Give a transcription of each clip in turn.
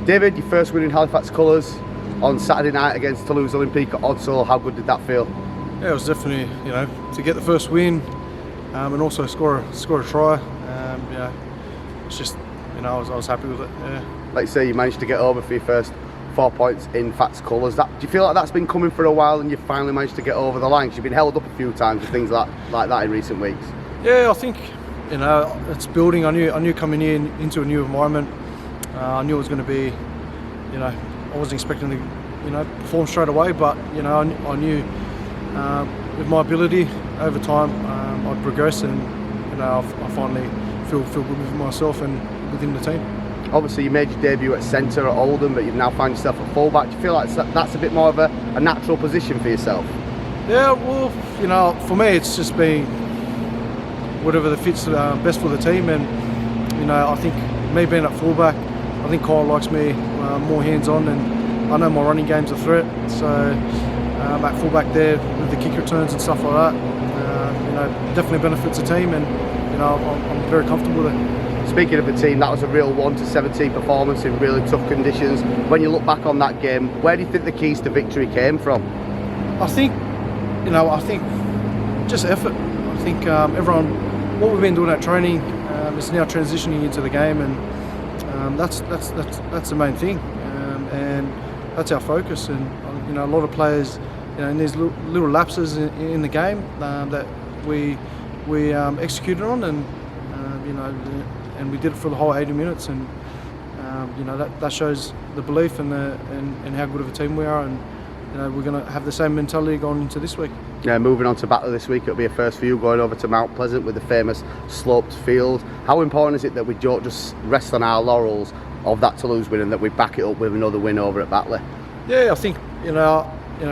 David, your first win in Halifax colours on Saturday night against Toulouse Olympique at Odsal. How good did that feel? Yeah, it was definitely, to get the first win and also score a try. It's just, I was happy with it. Yeah. Like you say, you managed to get over for your first 4 points in Fats colours. Do you feel like that's been coming for a while and you finally managed to get over the line? 'Cause you've been held up a few times with things like that in recent weeks. Yeah, I think it's building. I knew coming into a new environment. I knew it was going to be, I wasn't expecting to, perform straight away, but I knew with my ability over time I'd progress, and I finally feel good with myself and within the team. Obviously, you made your debut at centre at Oldham, but you've now found yourself at fullback. Do you feel like that's a bit more of a natural position for yourself? Yeah, well, for me, it's just been whatever that fits best for the team, and I think me being at fullback, I think Kyle likes me more hands-on, and I know my running game's a threat. So at fullback there with the kick returns and stuff like that, definitely benefits the team, and I'm very comfortable with it. Speaking of the team, that was a real 1-17 performance in really tough conditions. When you look back on that game, where do you think the keys to victory came from? I think, just effort. I think everyone, what we've been doing at training is now transitioning into the game, and that's the main thing, and that's our focus. And a lot of players, in these little lapses in the game that we executed on, and we did it for the whole 80 minutes, and that shows the belief and how good of a team we are, and we're going to have the same mentality going into this week. Yeah, moving on to Batley this week, it'll be a first for you going over to Mount Pleasant with the famous sloped field. How important is it that we don't just rest on our laurels of that Toulouse win and that we back it up with another win over at Batley? Yeah, I think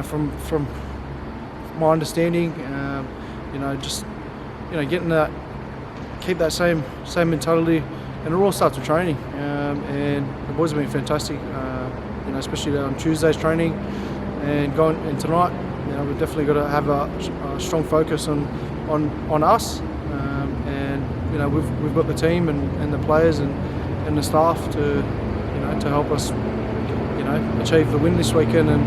from my understanding, just getting that, keep that same mentality, and it all starts with training. And the boys have been fantastic, especially on Tuesday's training, and going in tonight. We've definitely got to have a strong focus on us, and we've got the team and the players and the staff to help us achieve the win this weekend. And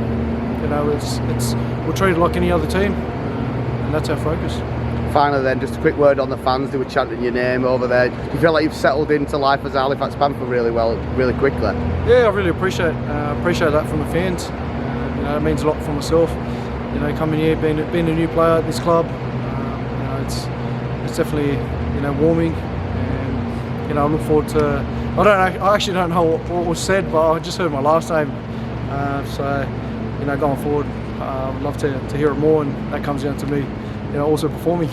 we're treated like any other team, and that's our focus. Finally then, just a quick word on the fans. They were chanting your name over there. Do you feel like you've settled into life as a Halifax Panther really well, really quickly? Yeah, I really appreciate that from the fans. It means a lot for myself. Coming here, being a new player at this club, it's definitely warming, and I look forward to. I actually don't know what was said, but I just heard my last name. So going forward, I'd love to hear it more, and that comes down to me, also performing.